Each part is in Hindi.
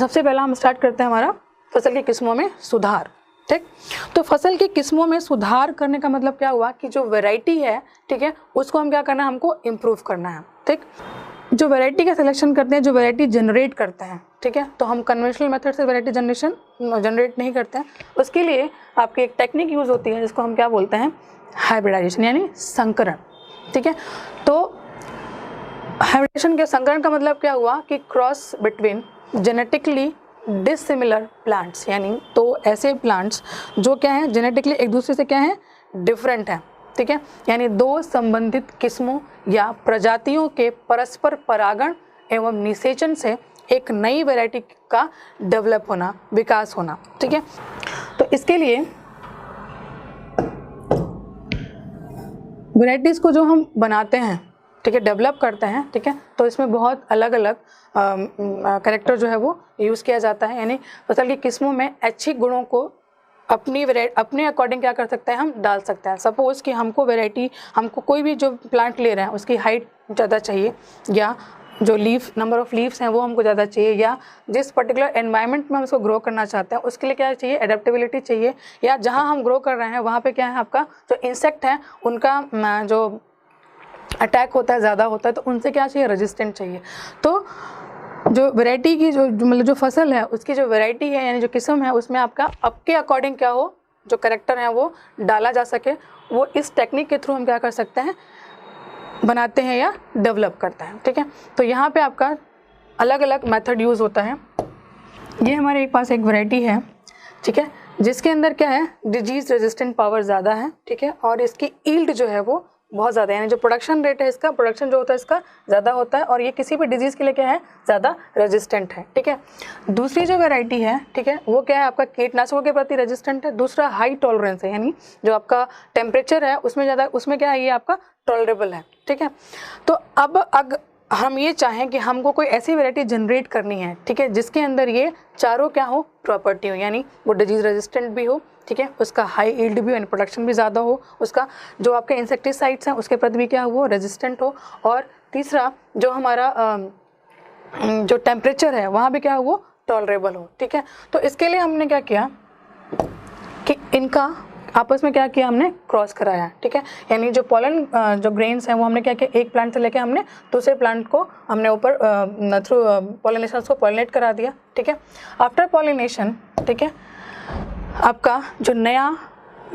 सबसे पहला हम स्टार्ट करते हैं हमारा फसल की किस्मों में सुधार। ठीक, तो फसल की किस्मों में सुधार करने का मतलब क्या हुआ कि जो वैरायटी है, ठीक है, उसको हम क्या करना है, हमको इम्प्रूव करना है। ठीक, जो वैरायटी का सिलेक्शन करते हैं, जो वैरायटी जनरेट करते हैं, ठीक है, तो हम कन्वेंशनल मेथड से वैरायटी जनरेट नहीं करते हैं। उसके लिए आपकी एक टेक्निक यूज़ होती है जिसको हम क्या बोलते हैं, हाइब्रिडाइजेशन यानी संकरण। ठीक है, तो हाइब्रिडेशन के संकरण का मतलब क्या हुआ कि cross between genetically dissimilar plants, यानी तो ऐसे प्लांट्स जो क्या हैं, जेनेटिकली एक दूसरे से क्या है, डिफरेंट हैं। ठीक है, यानी दो संबंधित किस्मों या प्रजातियों के परस्पर परागण एवं निषेचन से एक नई वैरायटी का डेवलप होना, विकास होना। ठीक है, तो इसके लिए वैरायटीज़ को जो हम बनाते हैं, ठीक है, डेवलप करते हैं, ठीक है, तो इसमें बहुत अलग अलग कैरेक्टर जो है वो यूज़ किया जाता है। यानी फसल की किस्मों में अच्छी गुणों को अपने अकॉर्डिंग क्या कर सकते हैं, हम डाल सकते हैं। सपोज़ कि हमको कोई भी जो प्लांट ले रहे हैं उसकी हाइट ज़्यादा चाहिए, या जो नंबर ऑफ लीव्स हैं वो हमको ज़्यादा चाहिए, या जिस पर्टिकुलर एनवायरनमेंट में हम उसको ग्रो करना चाहते हैं उसके लिए क्या चाहिए, एडेप्टेबिलिटी चाहिए, या जहाँ हम ग्रो कर रहे हैं वहाँ पे क्या है, आपका जो इंसेक्ट है उनका जो अटैक होता है, ज़्यादा होता है, तो उनसे क्या चाहिए, रेजिस्टेंट चाहिए। तो जो वैरायटी की मतलब जो फसल है उसकी जो वैरायटी है, यानी जो किस्म है, उसमें आपके अकॉर्डिंग क्या हो, जो करेक्टर है वो डाला जा सके, वो इस टेक्निक के थ्रू हम क्या कर सकते हैं, बनाते हैं या डेवलप करते हैं। ठीक है, तो यहाँ पे आपका अलग अलग मेथड यूज़ होता है। ये हमारे पास एक वैरायटी है, ठीक है, जिसके अंदर क्या है, डिजीज़ रेजिस्टेंट पावर ज़्यादा है। ठीक है, और इसकी ईल्ड जो है वो बहुत ज़्यादा है, यानी जो प्रोडक्शन रेट है, इसका प्रोडक्शन जो होता है इसका ज़्यादा होता है, और ये किसी भी डिजीज़ के लिए क्या है, ज़्यादा रेजिस्टेंट है। ठीक है, दूसरी जो वैरायटी है, ठीक है, वो क्या है, आपका कीटनाशकों के प्रति रेजिस्टेंट है। दूसरा हाई टॉलरेंस है, यानी जो आपका टेम्परेचर है उसमें क्या है, ये आपका टॉलरेबल है। ठीक है, तो अब हम ये चाहें कि हमको कोई ऐसी वैरायटी जनरेट करनी है, ठीक है, जिसके अंदर ये चारों क्या हो, प्रॉपर्टी हो, यानी वो डिजीज़ रेजिस्टेंट भी हो, ठीक है, उसका हाई ईल्ड भी हो, यानी प्रोडक्शन भी ज़्यादा हो, उसका जो आपके इंसेक्टिसाइड्स हैं उसके प्रति भी क्या हो, रेजिस्टेंट हो, और तीसरा जो हमारा जो टेम्परेचर है वहाँ भी क्या हो, वो टॉलरेबल हो। ठीक है, तो इसके लिए हमने क्या किया कि इनका आपस में क्या किया, हमने क्रॉस कराया। ठीक है, यानी जो पॉलन जो ग्रेन्स हैं वो हमने क्या किया, एक प्लांट से लेके हमने दूसरे प्लांट को हमने ऊपर थ्रू पॉलिनेशन को पॉलिनेट करा दिया। ठीक है, आफ्टर पॉलिनेशन, ठीक है, आपका जो नया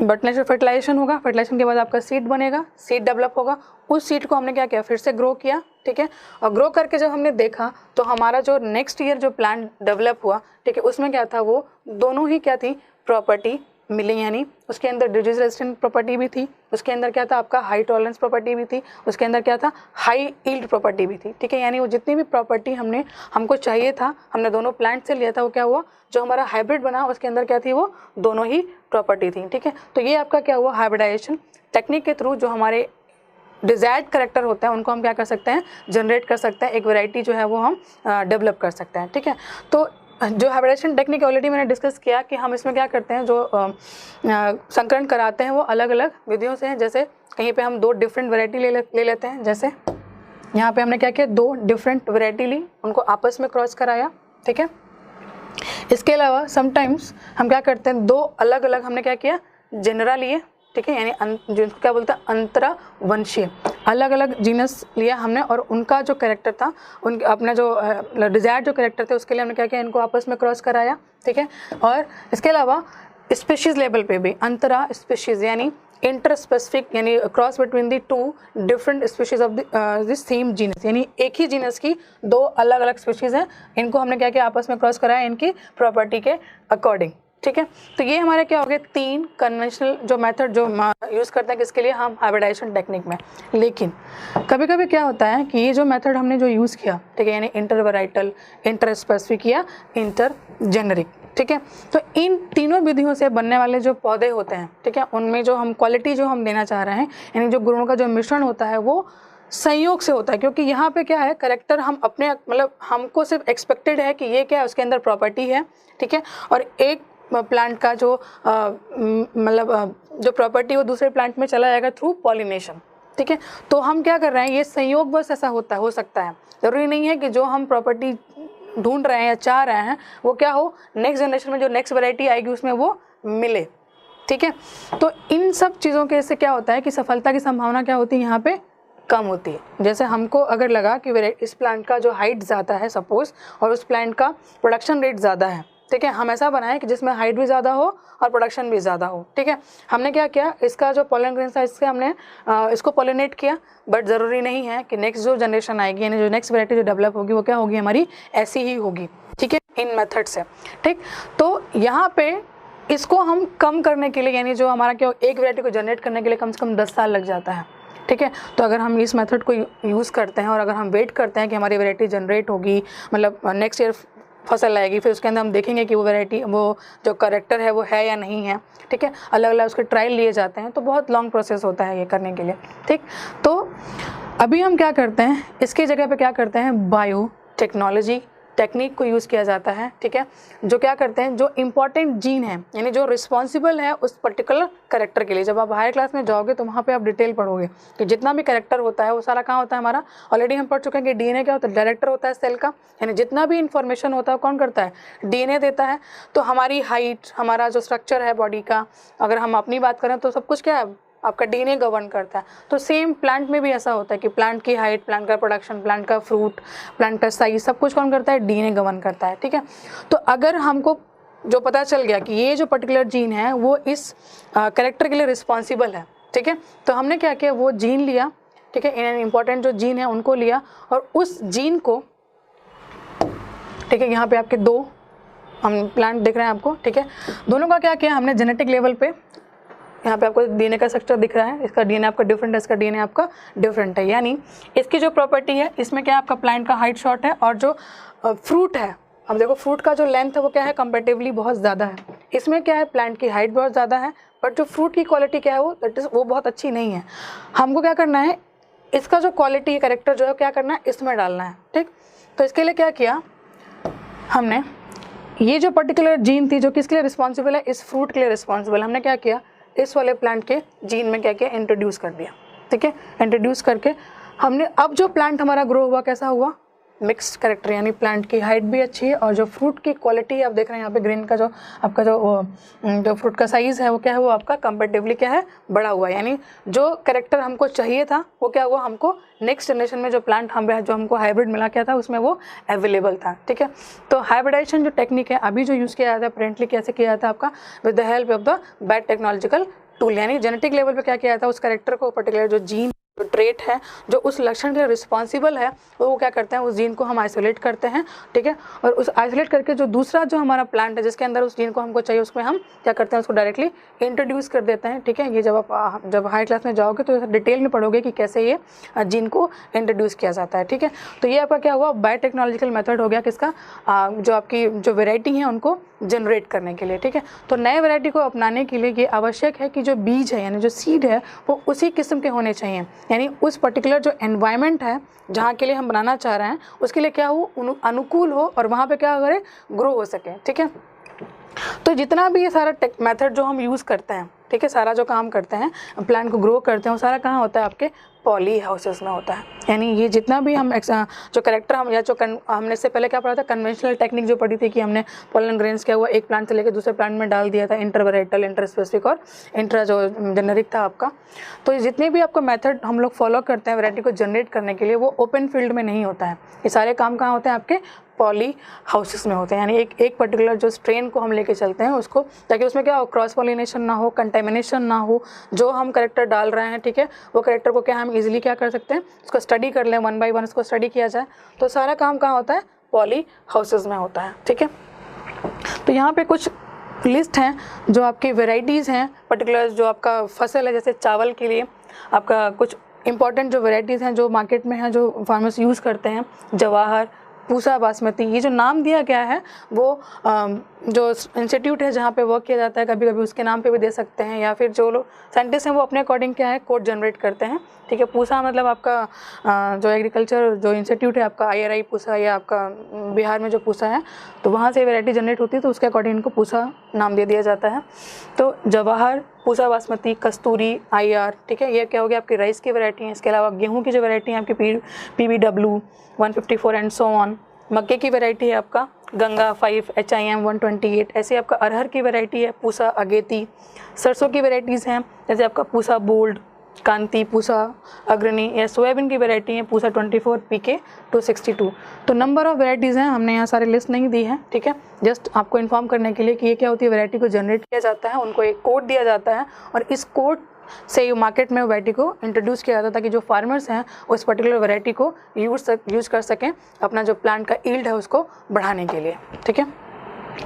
बटनेचर फर्टिलाइजेशन होगा, फर्टिलाइजेशन के बाद आपका सीड बनेगा, सीड डेवलप होगा, उस सीड को हमने क्या किया, फिर से ग्रो किया। ठीक है, और ग्रो करके जब हमने देखा तो हमारा जो नेक्स्ट ईयर जो प्लांट डेवलप हुआ, ठीक है, उसमें क्या था, वो दोनों ही क्या थी, प्रॉपर्टी मिली, यानी उसके अंदर डिजीज रेजिस्टेंट प्रॉपर्टी भी थी, उसके अंदर क्या था, आपका हाई टॉलरेंस प्रॉपर्टी भी थी, उसके अंदर क्या था, हाई ईल्ड प्रॉपर्टी भी थी। ठीक है, यानी वो जितनी भी प्रॉपर्टी हमको चाहिए था, हमने दोनों प्लांट से लिया था, वो क्या हुआ, जो हमारा हाइब्रिड बना उसके अंदर क्या थी, वो दोनों ही प्रॉपर्टी थी। ठीक है, तो ये आपका क्या हुआ, हाइब्रिडाइजेशन टेक्निक के थ्रू जो हमारे डिजायर्ड करेक्टर होता है उनको हम क्या कर सकते हैं, जनरेट कर सकते हैं, एक वैरायटी जो है वो हम डेवलप कर सकते हैं। ठीक है, तो जो हाइब्रिडाइजेशन टेक्निक ऑलरेडी मैंने डिस्कस किया कि हम इसमें क्या करते हैं, जो संकरण कराते हैं वो अलग अलग विधियों से हैं। जैसे कहीं पे हम दो डिफरेंट वैरायटी ले लेते हैं, जैसे यहाँ पे हमने क्या किया, दो डिफरेंट वैरायटी ली, उनको आपस में क्रॉस कराया। ठीक है, इसके अलावा समटाइम्स हम क्या करते हैं, दो अलग अलग हमने क्या किया, जेनरा लिए। ठीक है, यानी जिनको क्या बोलते हैं, अंतरावंशीय, अलग अलग जीनस लिया हमने, और उनका जो कैरेक्टर था, उनके अपना जो डिजायर्ड जो कैरेक्टर थे उसके लिए हमने क्या किया, इनको आपस में क्रॉस कराया। ठीक है, और इसके अलावा स्पीशीज़ लेवल पे भी अंतरा स्पीशीज़, यानी इंटर स्पेसिफिक, यानी cross between the two different species of this same genus, यानी एक ही जीनस की दो अलग अलग स्पीशीज़ हैं, इनको हमने क्या किया, आपस में क्रॉस कराया इनकी प्रॉपर्टी के अकॉर्डिंग। ठीक है, तो ये हमारे क्या हो गए, तीन कन्वेंशनल जो मेथड जो यूज़ करते हैं किसके लिए, हम हाइब्रिडाइजेशन टेक्निक में। लेकिन कभी कभी क्या होता है कि ये जो मेथड हमने जो यूज़ किया, ठीक है, यानी इंटरवैराइटल, इंटर स्पेसिफिक या इंटर जेनरिक, ठीक है, तो इन तीनों विधियों से बनने वाले जो पौधे होते हैं, ठीक है, उनमें जो हम क्वालिटी जो हम देना चाह रहे हैं, यानी जो गुणों का जो मिश्रण होता है वो संयोग से होता है। क्योंकि यहाँ पे क्या है, करेक्टर हम अपने मतलब हमको सिर्फ एक्सपेक्टेड है कि ये क्या है, उसके अंदर प्रॉपर्टी है। ठीक है, और एक प्लांट का जो मतलब जो प्रॉपर्टी वो दूसरे प्लांट में चला जाएगा थ्रू पॉलिनेशन। ठीक है, तो हम क्या कर रहे हैं, ये संयोग बस ऐसा हो सकता है, ज़रूरी नहीं है कि जो हम प्रॉपर्टी ढूंढ रहे हैं या चाह रहे हैं वो क्या हो, नेक्स्ट जनरेशन में जो नेक्स्ट वैरायटी आएगी उसमें वो मिले, ठीक है। तो इन सब चीज़ों के इससे क्या होता है कि सफलता की संभावना क्या होती है यहाँ पे कम होती है। जैसे हमको अगर लगा कि इस प्लांट का जो हाइट ज़्यादा है सपोज और उस प्लांट का प्रोडक्शन रेट ज़्यादा है, ठीक है, हम ऐसा बनाएं कि जिसमें हाइट भी ज़्यादा हो और प्रोडक्शन भी ज़्यादा हो, ठीक है। हमने क्या किया, इसका जो पोलन ग्रेन था इससे हमने इसको पोलिनेट किया, बट ज़रूरी नहीं है कि नेक्स्ट जो जनरेशन आएगी यानी जो नेक्स्ट वैरायटी जो डेवलप होगी वो क्या होगी, हमारी ऐसी ही होगी, ठीक है, इन मेथड से, ठीक। तो यहाँ पे इसको हम कम करने के लिए यानी जो हमारा क्या एक वैरायटी को जनरेट करने के लिए कम से कम 10 साल लग जाता है, ठीक है। तो अगर हम इस मेथड को यूज़ करते हैं और अगर हम वेट करते हैं कि हमारी वैरायटी जनरेट होगी, मतलब नेक्स्ट ईयर फसल आएगी, फिर उसके अंदर हम देखेंगे कि वो वैरायटी वो जो करेक्टर है वो है या नहीं है, ठीक है, अलग अलग उसके ट्रायल लिए जाते हैं, तो बहुत लॉन्ग प्रोसेस होता है ये करने के लिए, ठीक। तो अभी हम क्या करते हैं, इसकी जगह पे क्या करते हैं, बायो टेक्नोलॉजी टेक्निक को यूज़ किया जाता है, ठीक है। जो क्या करते हैं, जो इम्पॉर्टेंट जीन है यानी जो रिस्पॉन्सिबल है उस पर्टिकुलर कैरेक्टर के लिए, जब आप हायर क्लास में जाओगे तो वहाँ पे आप डिटेल पढ़ोगे कि जितना भी कैरेक्टर होता है वो सारा कहाँ होता है हमारा, ऑलरेडी हम पढ़ चुके हैं कि डीएनए क्या होता है, डायरेक्टर होता है सेल का, यानी जितना भी इंफॉर्मेशन होता है कौन करता है, डीएनए देता है। तो हमारी हाइट, हमारा जो स्ट्रक्चर है बॉडी का, अगर हम अपनी बात करें तो सब कुछ क्या है, आपका डीएनए गवर्न करता है। तो सेम प्लांट में भी ऐसा होता है कि प्लांट की हाइट, प्लांट का प्रोडक्शन, प्लांट का फ्रूट, प्लांट का साइज, सब कुछ कौन करता है, डीएनए गवर्न करता है, ठीक है। तो अगर हमको जो पता चल गया कि ये जो पर्टिकुलर जीन है वो इस कैरेक्टर के लिए रिस्पॉन्सिबल है, ठीक है, तो हमने क्या किया, वो जीन लिया, ठीक है, इंपॉर्टेंट जो जीन है उनको लिया और उस जीन को, ठीक है, यहाँ पे आपके 2 हम प्लांट दिख रहे हैं आपको, ठीक है, दोनों का क्या किया हमने जेनेटिक लेवल पे, यहाँ पे आपको डीएनए का स्ट्रक्चर दिख रहा है, इसका डीएनए आपका डिफरेंट है, इसका डीएनए आपका डिफरेंट है, यानी इसकी जो प्रॉपर्टी है इसमें क्या है, आपका प्लांट का हाइट शॉर्ट है और जो फ्रूट है, अब देखो फ्रूट का जो लेंथ है वो क्या है, कंपैरेटिवली बहुत ज़्यादा है, इसमें क्या है, प्लांट की हाइट बहुत ज़्यादा है बट जो फ्रूट की क्वालिटी क्या है वो बहुत अच्छी नहीं है। हमको क्या करना है, इसका जो क्वालिटी कैरेक्टर जो है क्या करना है, इसमें डालना है, ठीक। तो इसके लिए क्या किया हमने, ये जो पर्टिकुलर जीन थी जो किसके लिए रिस्पॉन्सिबल है, इस फ्रूट के लिए रिस्पॉन्सिबल, हमने क्या किया, इस वाले प्लांट के जीन में क्या किया, इंट्रोड्यूस कर दिया, ठीक है। इंट्रोड्यूस करके हमने अब जो प्लांट हमारा ग्रो हुआ कैसा हुआ, मिक्स्ड कैरेक्टर, यानी प्लांट की हाइट भी अच्छी है और जो फ्रूट की क्वालिटी आप देख रहे हैं यहाँ पे ग्रीन का जो आपका जो फ्रूट का साइज़ है वो क्या है, वो आपका कंपैरेटिवली क्या है, बड़ा हुआ है। यानी जो कैरेक्टर हमको चाहिए था वो क्या हुआ, हमको नेक्स्ट जनरेशन में जो प्लांट जो हमको हाइब्रिड मिला क्या था उसमें वो अवेलेबल था, ठीक है। तो हाइब्रिडाइजेशन जो टेक्निक है अभी जो यूज़ किया जाता है अपेरेंटली कैसे किया जाता है आपका, with the help of the bad technological tool, यानी जेनेटिक लेवल पे क्या किया जाता है, उस कैरेक्टर को पर्टिकुलर जो जीन जो ट्रेट है जो उस लक्षण के लिए रिस्पॉन्सिबल है वो क्या करते हैं, उस जीन को हम आइसोलेट करते हैं, ठीक है। और उस आइसोलेट करके जो दूसरा जो हमारा प्लांट है जिसके अंदर उस जीन को हमको चाहिए उसमें हम क्या करते हैं, उसको डायरेक्टली इंट्रोड्यूस कर देते हैं, ठीक है। ये जब हाई क्लास में जाओगे तो डिटेल में पढ़ोगे कि कैसे ये जीन को इंट्रोड्यूस किया जाता है, ठीक है। तो ये आपका क्या हुआ, बायोटेक्नोलॉजिकल मेथड हो गया किसका, जो आपकी जो वेराइटी है उनको जनरेट करने के लिए, ठीक है। तो नए वैरायटी को अपनाने के लिए ये आवश्यक है कि जो बीज है यानी जो सीड है वो उसी किस्म के होने चाहिए, यानी उस पर्टिकुलर जो एनवायरनमेंट है जहाँ के लिए हम बनाना चाह रहे हैं उसके लिए क्या हो, अनुकूल हो और वहाँ पे क्या करे, ग्रो हो सके, ठीक है। तो जितना भी ये सारा मेथड जो हम यूज़ करते हैं, ठीक है, सारा जो काम करते हैं प्लांट को ग्रो करते हैं वो सारा कहाँ होता है, आपके पॉली हाउसेस में होता है। यानी ये जितना भी हम जो कैरेक्टर हम या जो हमने इससे पहले क्या पढ़ा था, कन्वेंशनल टेक्निक जो पढ़ी थी कि हमने पोलन ग्रेन्स क्या हुआ, एक प्लांट से लेकर दूसरे प्लांट में डाल दिया था, इंटरवेराइटल, इंटर स्पेसिफिक और इंट्रा जो जेनेरिक था आपका। तो जितने भी आपको मेथड हम लोग फॉलो करते हैं वैरायटी को जनरेट करने के लिए वो ओपन फील्ड में नहीं होता है, ये सारे काम कहाँ होते हैं, आपके पॉली हाउसेस में होते हैं। यानी एक पर्टिकुलर जो स्ट्रेन को हम लेके चलते हैं उसको, ताकि उसमें क्या हो, क्रॉस पॉलिनेशन ना हो, कंटेमिनेशन ना हो, जो हम कैरेक्टर डाल रहे हैं, ठीक है, वो कैरेक्टर को क्या हम इजीली क्या कर सकते हैं, उसको स्टडी कर लें, 1 बाय 1 उसको स्टडी किया जाए। तो सारा काम कहाँ होता है, पॉली हाउसेस में होता है, ठीक है। तो यहाँ पे कुछ लिस्ट हैं जो आपकी वेराइटीज़ हैं, पर्टिकुलर जो आपका फसल है, जैसे चावल के लिए आपका कुछ इंपॉर्टेंट जो वेराइटीज़ हैं जो मार्केट में हैं, जो फार्मर्स यूज़ करते हैं, जवाहर, पूसा, बासमती। ये जो नाम दिया गया है वो जो इंस्टीट्यूट है जहाँ पे वर्क किया जाता है कभी कभी उसके नाम पे भी दे सकते हैं, या फिर जो लोग साइंटिस्ट हैं वो अपने अकॉर्डिंग क्या है कोड जनरेट करते हैं, ठीक है। पूसा मतलब आपका जो एग्रीकल्चर जो इंस्टीट्यूट है आपका IRI पूसा, या आपका बिहार में जो पूसा है तो वहाँ से वैरायटी जनरेट होती है तो उसके अकॉर्डिंग इनको पूसा नाम दे दिया जाता है। तो जवाहर, पूसा बासमती, कस्तूरी, IR, ठीक है, ये क्या हो गया आपकी राइस की वैरायटी है। इसके अलावा गेहूँ की जो वैरायटी है आपकी PBW 154 एंड सो ऑन, मक्के की वैरायटी है आपका गंगा 5, HIM 128, ऐसे आपका अरहर की वैरायटी है पूसा अगेती। सरसों की वैराइटीज़ हैं जैसे आपका पूसा बोल्ड, कांति, पूसा अग्रणी, या सोयाबीन की वैरायटी है पूसा 24 PK 262। तो नंबर ऑफ वैरायटीज़ हैं, हमने यहाँ सारे लिस्ट नहीं दी है, ठीक है, जस्ट आपको इन्फॉर्म करने के लिए कि ये क्या होती है। वैरायटी को जनरेट किया जाता है, उनको एक कोड दिया जाता है और इस कोड से मार्केट में वैरायटी को इंट्रोड्यूस किया जाता है ताकि जो फार्मर्स हैं उस पर्टिकुलर वैरायटी को यूज़ कर सकें अपना जो प्लांट का ईल्ड है उसको बढ़ाने के लिए, ठीक है।